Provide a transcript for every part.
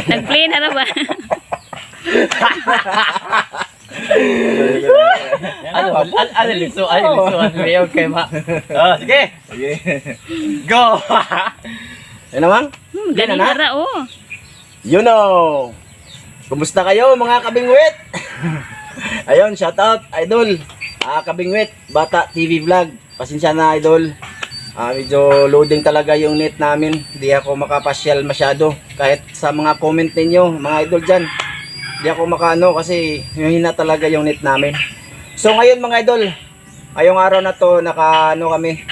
Nag-play na ba? Ano liso? Okay, ma. Oh, sige. Sige. Go. Yan naman. Galing na? na oh. You know. Kumusta kayo mga kabingwit? Ayun, shout out idol. Kabingwit, Bata TV Vlog. Pasensya na idol. Medyo loading talaga yung net namin. Hindi ako makapasyal masyado. Kahit sa mga comment ninyo, mga idol dyan. Hindi ako makaano kasi hina talaga yung net namin. So ngayon mga idol, ngayong araw na to nakaano kami.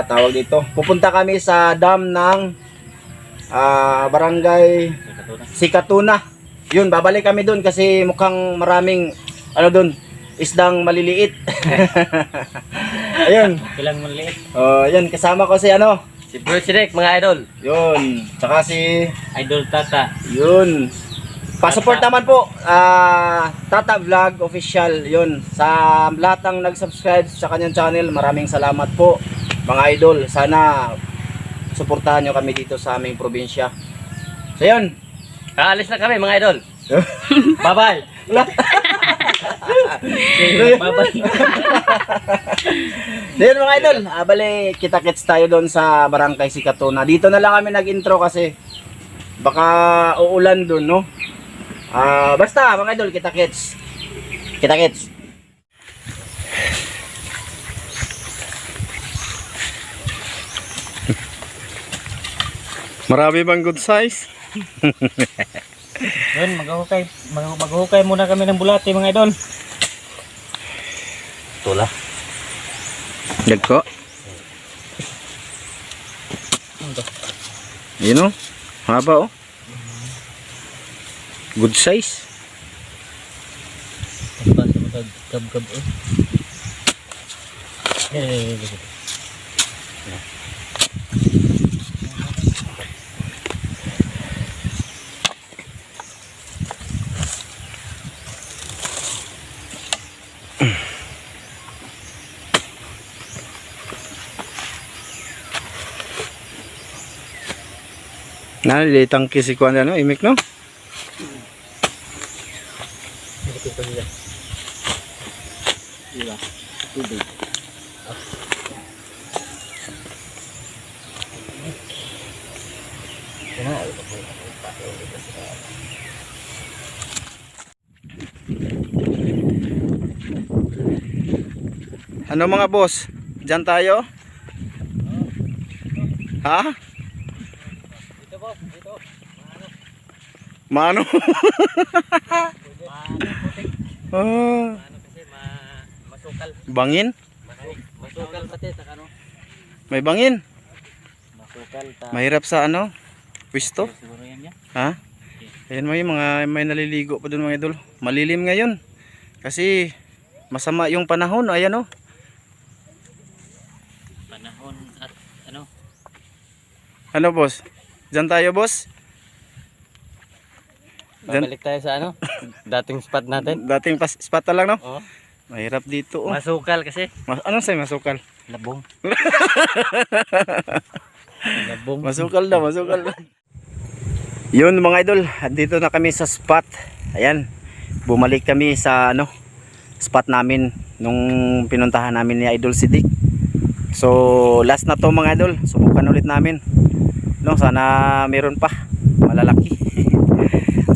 Tawag dito. Pupunta kami sa dam ng barangay Sikatuna. Yun, babalik kami dun kasi mukhang maraming ano dun, isdang maliliit. Ayun. Ilang maliit. Yun, kasama ko si ano? Si Bro Shrek, mga idol. Yun. Tsaka si Idol Tata. yun. Pa-support naman po Tata Vlog Official. Yun. Sa lahat ng nag-subscribe sa kanyang channel, maraming salamat po mga idol. Sana suportahan nyo kami dito sa aming probinsya. So yun. Aalis na kami, mga idol. Bye-bye. Bye-bye. Then mga idol, bali kita-kits tayo doon sa Barangay Sikatuna. Dito na lang kami nag-intro kasi baka uulan doon, no? Basta mga idol, kita-kits. Kita-kits. Marami bang good size? Yun, maghukay muna kami ng bulate, mga idol. Tula. Gagko. Yun o. Haba o. Good size. Gab-gab eh. Nalilitang kisikuan ano, imik no? Ano mga boss? Diyan tayo? Ha? Mano? Masukal. Bangin? Masukal pati, tak ano? May bangin? Masukal ta. Mahirap sa ano? Pwisto? Siguro yan yan. Ha? Ayan may naliligo pa dun mga idol. Malilim ngayon. Kasi masama yung panahon. Ayan o. Panahon at ano? Ano boss? Diyan tayo boss? Babalik tayo sa ano? Dating spot natin. Dating spot na lang no? Oo. Mahirap dito oh. Masukal kasi. Anong say masukal? Labong. Labong. Masukal na, masukal na. Yun mga idol, dito na kami sa spot. Ayan, bumalik kami sa ano, spot namin nung pinuntahan namin ni Idol Sidik. So last na to mga idol, subukan ulit namin. No, sana meron pa malalaki.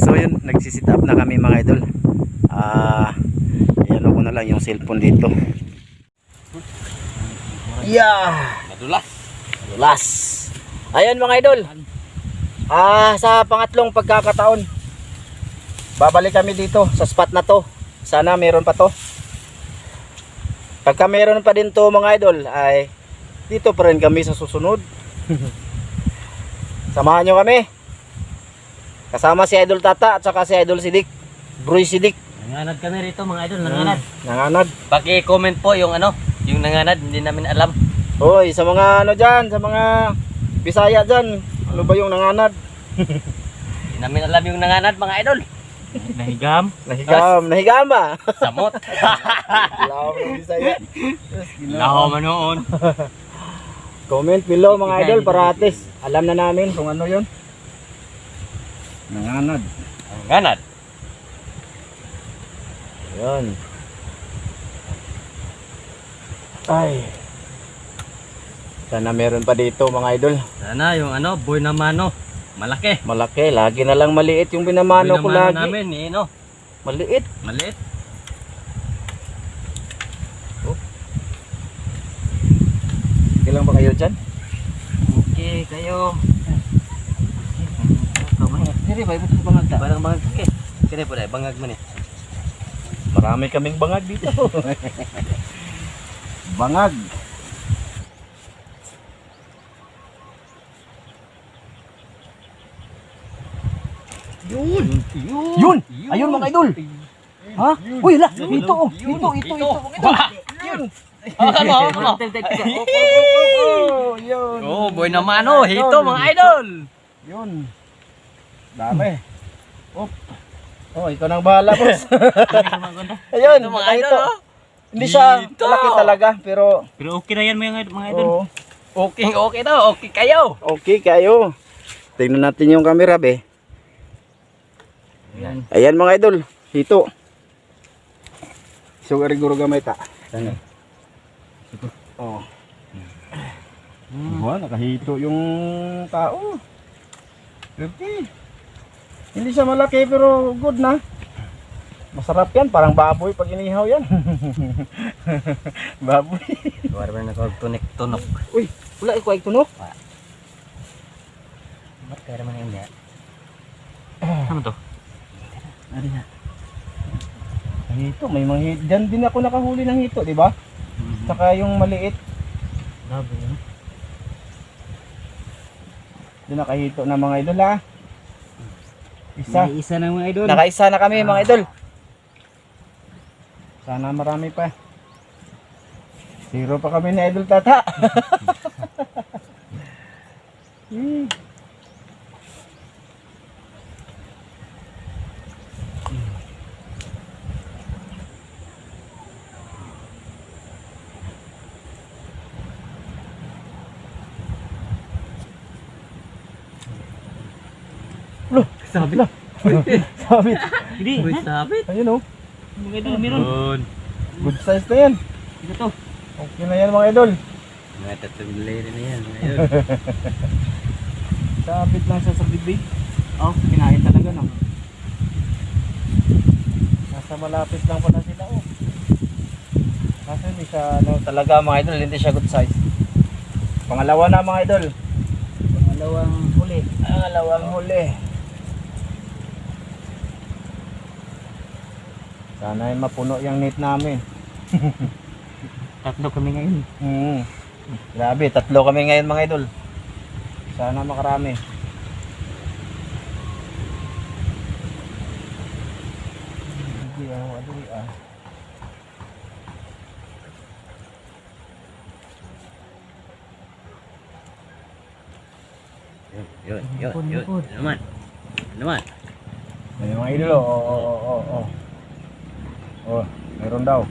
So yun, nagsisit up na kami mga idol. Ayan ko na lang yung cellphone dito. Yeah! Madulas. Last. Ayan mga idol. Sa pangatlong pagkakataon, babalik kami dito sa spot na to. Sana meron pa to. Pagka meron pa din to mga idol, ay dito pa rin kami sa susunod. Samahan nyo kami. Kasama si Idol Tata at saka si Idol Sidik, Broy Sidik. Nanganad kami rito mga idol, nanganad. Nanganad. Paki-comment po yung ano, yung nanganad, hindi namin alam. Hoy, sa mga ano dyan, sa mga Bisaya dyan, ano ba yung nanganad? Hindi namin alam yung nanganad mga idol. Nahigam. Nahigam ba? Samot. Lawa ng Bisaya. Laho manoon. Comment below mga idol para at least alam na namin kung ano yun. Nanganad. Ang ganad. Yun. Ay. Sana meron pa dito mga idol. Sana yung ano, boy na mano. Malaki. Malaki. Lagi na lang maliit yung binamano ko lagi. namin, eh, no? Maliit. Maliit. Okay lang ba kayo dyan? Okay, kayo. Hindi ba? Ito bangag ta. Bangag ke. Kaya po dahil, bangag man eh. Marami kaming bangag dito. Bangag. Yun! Yun! Ayun mga idol! Ha? Uy, la! Ito, oh! Ito! Yun! Hawakan mo! Yun! Oh, boy na mano! Hito mga idol! Yun! Dami! Op! Oh, ikaw nang bahala, boss! Ayun! Ito mga Ito. idol, oh! Hindi siya Dito. malaki talaga, pero... Pero okay na yan mga idol. Oo. Okay, okay daw. Okay kayo. Okay kayo. Tingnan natin yung camera, be. Ayan mga idol, hito. So guro gamay ta. Ano? Oh. Wah, nakahito yung tao. Okay. Hindi siya malaki pero good na. Masarap yan, parang baboy pag inihaw yan. Baboy. Wala ba na tunik-tunok? Uy, wala ikaw ay tunok. Ba't kaya naman yung niya? Ano to? Ari na. Hito, may mga hito. Diyan din ako nakahuli ng hito, di ba? Saka yung maliit. Grabe yun. Doon nakahito na mga idol ha. Isa. May isa na mga idol. Nakaisa na kami mga idol. Sana marami pa. Zero pa kami na idol tata. Sabi. Sabit. Hindi. Uy, Ha? sabit. Ayun oh. Mga idol, meron. Yun. Good size na yan. Ito to. Okay na yan mga idol. Mga tatlong layer na yan. Mga idol. Sabit lang siya sa bibig. Oh, kinain talaga no. Nasa malapit lang pala sila oh. Kasi hindi siya ano talaga mga idol, hindi siya good size. Pangalawa na mga idol. Pangalawang huli. Pangalawang huli. Sana ay mapuno yung net namin. Tatlo kami ngayon. Grabe, tatlo kami ngayon mga idol. Sana makarami. Hindi ako aduli ah. Yun. Yun naman. Naman. May mga idol oh. Oh, meron daw.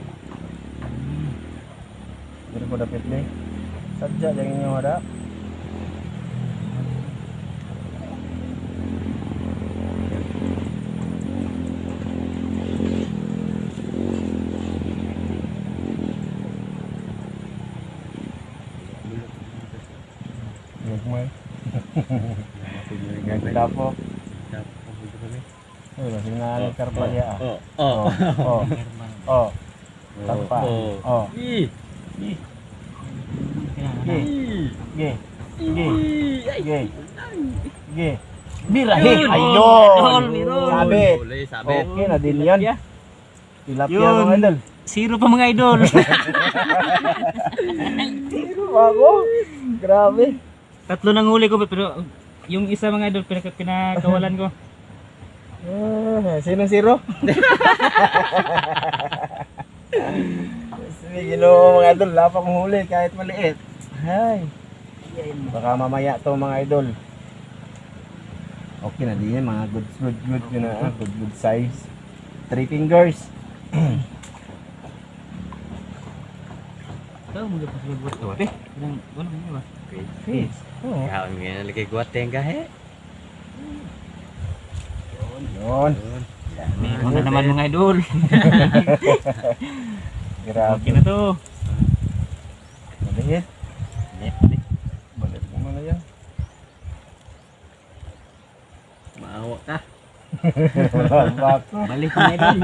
Dito ko dapat ni. Sadya yang inyo ada. Lugmay. Yang dapo. Oh, masih ngali karpa dia. Oh. Tanpa. Oh. Ge. Birahi. Ayun. Sabit. Sabit. Okay na din yan. Tilapia Yun. mga idol. Zero pa mga idol. Bago. Grabe. Tatlo nang huli ko pero yung isa mga idol pinakawalan ko. Sino zero? Sige, Ginoo mga idol, wala pa akong huli kahit maliit. Hay. Baka mamaya to mga idol. Okay na din yan, mga good yun na, good size. 3 fingers. Ito, mula pa sa buhat ko. Walang ba? Page. Oo. Kaon nga lagi guwate ang gahe. Yun. Ito na naman mga idol. Grabe. Okay na to. Maliit. Balik. Balik mo na yan. Maawa ka. Bako. Balik mga idol.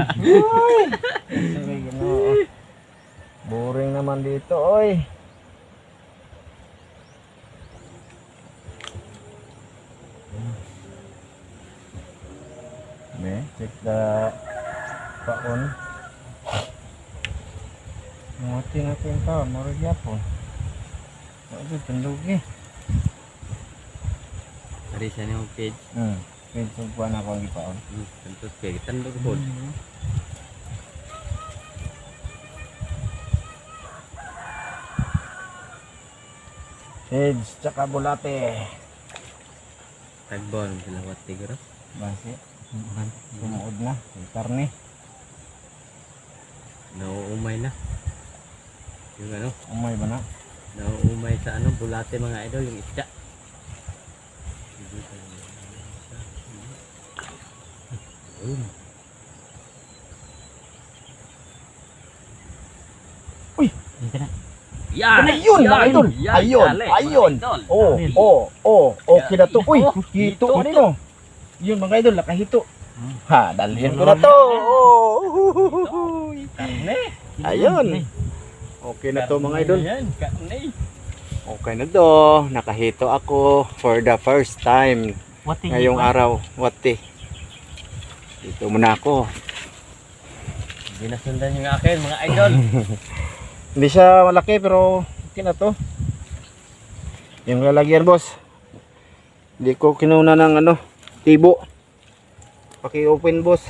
Sabi, Ginoo. Boring naman dito, oy. Check the paon. Mati natin ito, marag yapon. Ito, tandog eh. Ari siya ni page. Pwede pa na akong ipaon. Tentu page tandog po. Heads, tsaka bulate. Tagbon sila wati guro. Basi, sumuod na. May karne. Nauumay na. Yung ano, Umay ba na? nauumay sa ano, bulate mga idol, yung isda. Dito na. Yan! Ayun, mga idol! Ayun! Okay na to. Uy, hito ka rin, oh. Yun, mga idol, nakahito. Ha, dalhin ko na to. Karne! Ayun. Okay na to, mga idol. Yan, karne! Okay na to. Nakahito ako for the first time Wati. ngayong araw. Wati. Dito muna ako. Hindi nasundan yung akin, mga idol. Hindi siya malaki pero okay na to. Yung lalagyan, boss. Hindi ko kinuna ng ano, tibo. Paki-open, boss.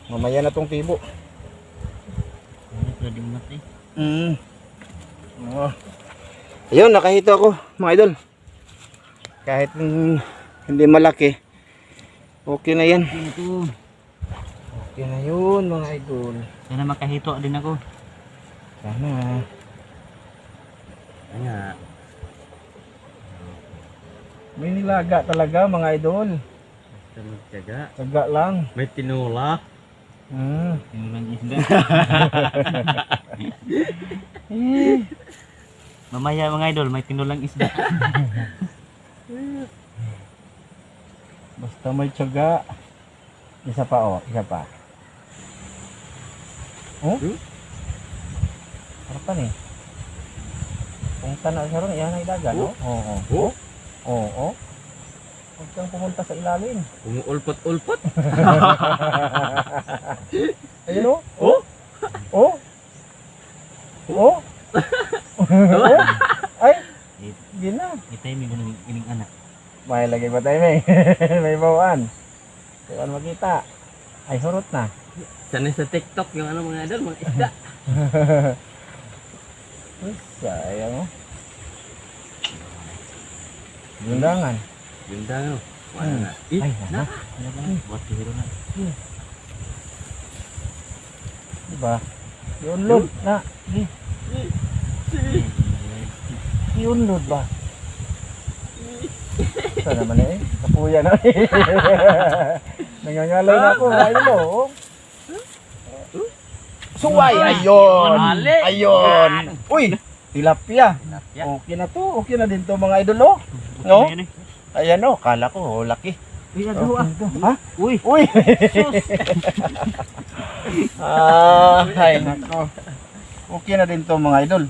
Mamaya na tong tibo. Pwede mo natin. Oh. Ayun, nakahito ako, mga idol. Kahit hindi malaki, okay na yan. Ito. Okay na yun, mga idol. Sana makahito din ako. Sana. Nga. May nilaga talaga, mga idol. Basta magtyaga. Taga lang. May tinula. Yung lang isda. Mamaya mga idol, may tinulang isda. Basta may tiyaga. Isa pa, oh. Isa pa. Oh? Harapan eh. Kung tanaw siya ron, yan ay dagat, no? Oo. Oh? Oo. Huwag kang pumunta sa ilalim. Umuulpot-ulpot. Ayun, oh. Oh? Oh? Oh? Ay, hindi na. Itay may gunung ining anak. May lagi ba tayo, may? May bawaan. Tuan makita. Ay, surot na. Sanay sa TikTok yung ano mga idol, mga isda. Uy, sayang, oh. Gundangan. Yung daw. Wala na. Ay, Na. Ano ba? Wati hiro na. Diba? Iunlod na. Iunlod ba? Saan naman eh? Kapuya na eh. Nangangalay na ako. Ayun mo. Oh. Suway! Ayun! Ayun! Uy! Tilapia! Okay na to. Okay na din to mga idol, oh. No? Ayan eh. Ayan, oh. Kala ko, oh, laki. Uy, agaw ah. Ha? Uy. Uy! Ay, nako. Okay na din to mga idol.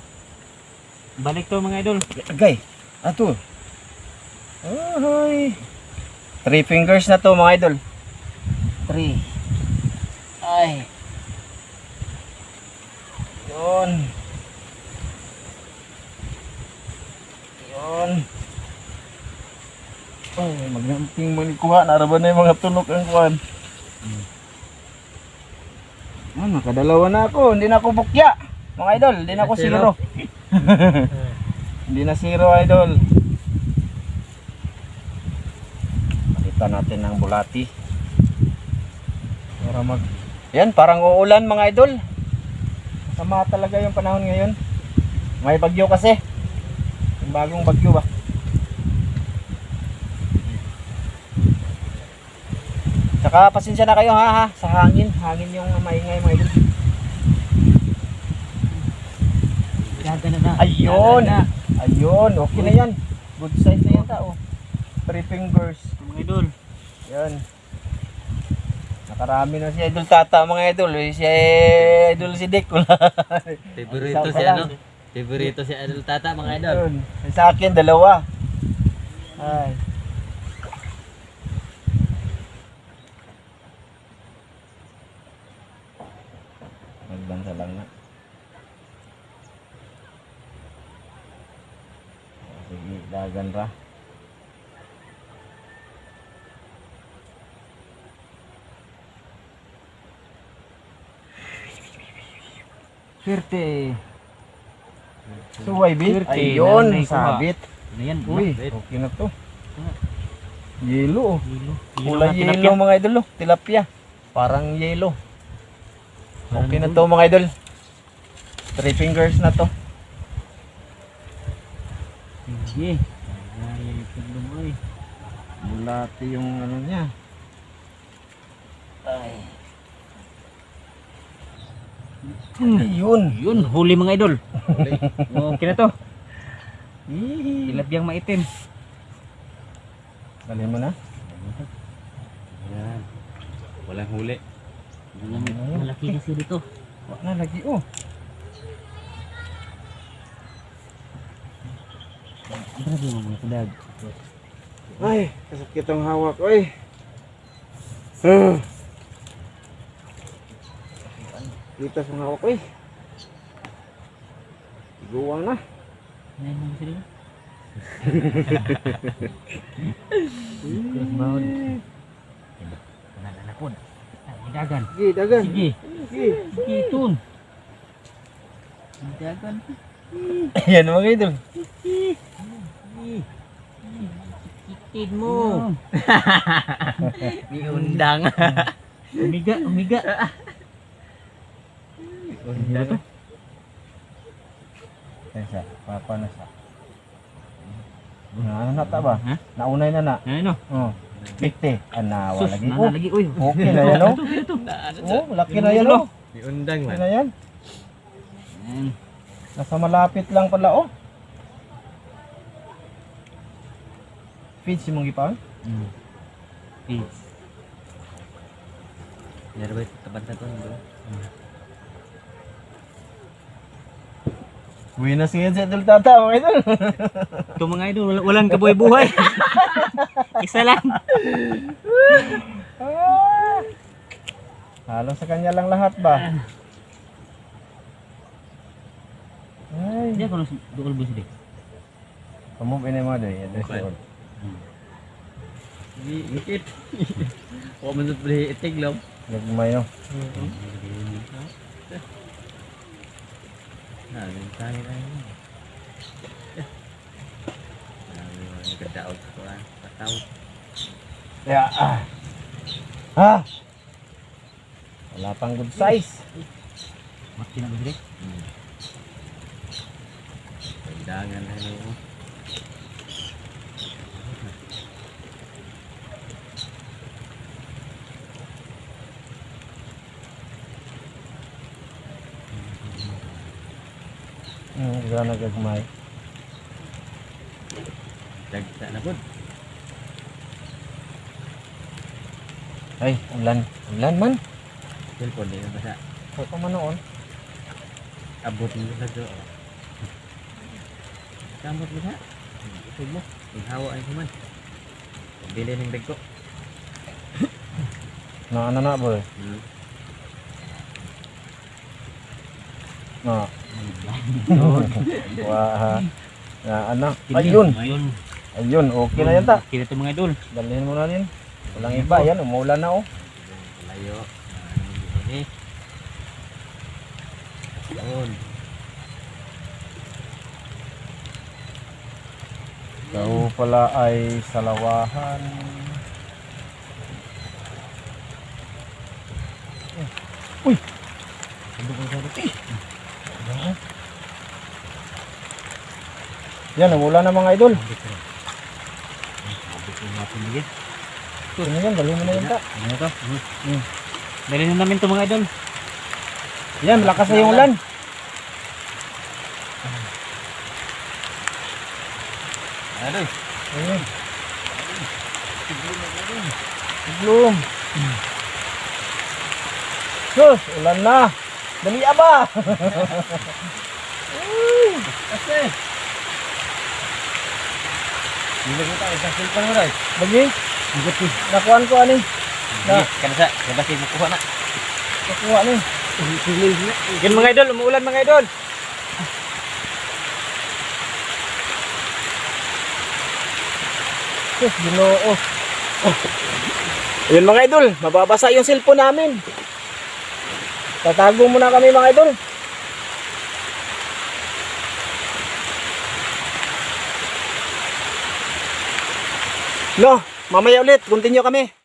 Balik to mga idol. Agay. Ato. Ay. 3 fingers na to mga idol. 3. Ay. Yun. Yun. Ay, magnamping mo ni kuha. Naraban na yung mga tunok ang kuhan. Nakadalawa na ako. Hindi na ako bukya. Mga idol, hindi na ako zero. Hindi na zero, idol. Pakita natin ng bulati. Para mag... Yan, parang uulan mga idol. Sama talaga yung panahon ngayon. May bagyo kasi. bagong bagyo ba? Tsaka pasensya na kayo ha sa hangin. Hangin yung maingay mga idol. Dagan na. Ayun! Dagan na. Ayun, okay na yan. Good size na yan tao. 3 fingers. Mga idol. Yan. Nakarami na si Idol Tata mga idol. Si Idol si Dick. Favorito Isa si pa lang. ano? Favorito si Idol Tata mga idol. Ayun. Sa akin, dalawa. Ay. Magbansa lang na. Sige, dagan ra. Swerte. Suway, bit. Swerte, Ayun, nanay ko, ha. sabit. Ano yan? Uy, Bit. okay na to. Yelo, oh. Yelo. Kulay Yelo na yelo mga idol, oh. Tilapia. Parang yelo. Okay na to mga idol. 3 fingers na to. Sige. Ay, pagdum ay. Bulati yung ano niya. Ay. Ayun. Yun, huli mga idol. Okay na to. Tilapiyang maitim. Dali mo na. Yan. Walang huli. Malaki kasi dito. Wala na lagi, oh. Grabe mga kadag. Ay, kasakit ang hawak, oy. Kita sa hawak, oy. Iguwang na. Ngayon mo sila. Cross bound. Kanan na po. Ay, dagan. Sige, dagan. Sige. Sige. Sige, tun. Dagan. Ayan mga idol. Kitid mo. Ni undang. Umiga, umiga. Umiga to. Sa papa na sa. Ano na ta ba? Ha? Naunay na na. Ano? Oh. 50. Ana Sus, wala lagi. nana lagi. Uy. Okay na yan, oh. Ito. Oh, laki na yan, oh. Ni undang Okay man. na yan. Ayan. Nasa malapit lang pala, oh. Feeds yung mong gipaon? Peace. Yan ba taban na to bro? Uwi na siya sa Idol Tata, mga idol. Ito mga idol, walang kabuhay-buhay. Isa lang. Halos sa kanya lang lahat ba? Ay. Dia kalau dool bus deh. Kamu ini mga day. Okay. Di ngikit. Kok man beli itig lang. Nagmay no. Nah, tayo na yun. Nagkadaot ko ah. Pataw. Ya. Ah. Wala pang good size. Makin bus deh. Pandangan na yun. Wala nagagmay. Dagsa na po. Ay, ulan. Ulan man. Cellphone din yung basa. Huwag pa man noon. Abot mo sa do. Kamot mo sa. Itog mo. Ighawa ay kuman. Bili ng bag ko. Na ano na boy. Na. Wah. Na ano? Ayun. Ayun. Ayun, okay na yan ta. Kita tu mga idol. Dalhin mo na rin. Walang iba yan, umulan na oh. Layo. Ini. Yun. Ikaw pala ay salawahan. Uy! Yan, umulan na mga idol. Ano yan, dali mo na yan ta. Ano to? Dali na namin to mga idol. Yan, malakas na yung ulan. Idol. Ayun. Bloom. Sus, ulan na. Dali aba. Kasi. Hindi ko tayo sa silpan mo rin. Bagi. Nakuhaan ko ani. Sige, kanasa. Labas yung makuha na. Nakuha ni. Yan mga idol, umuulan mga idol. Sus, Ginoo. Ayun mga idol, mababasa yung cellphone namin. Tatago muna kami mga idol. No, mamaya ulit, continue kami.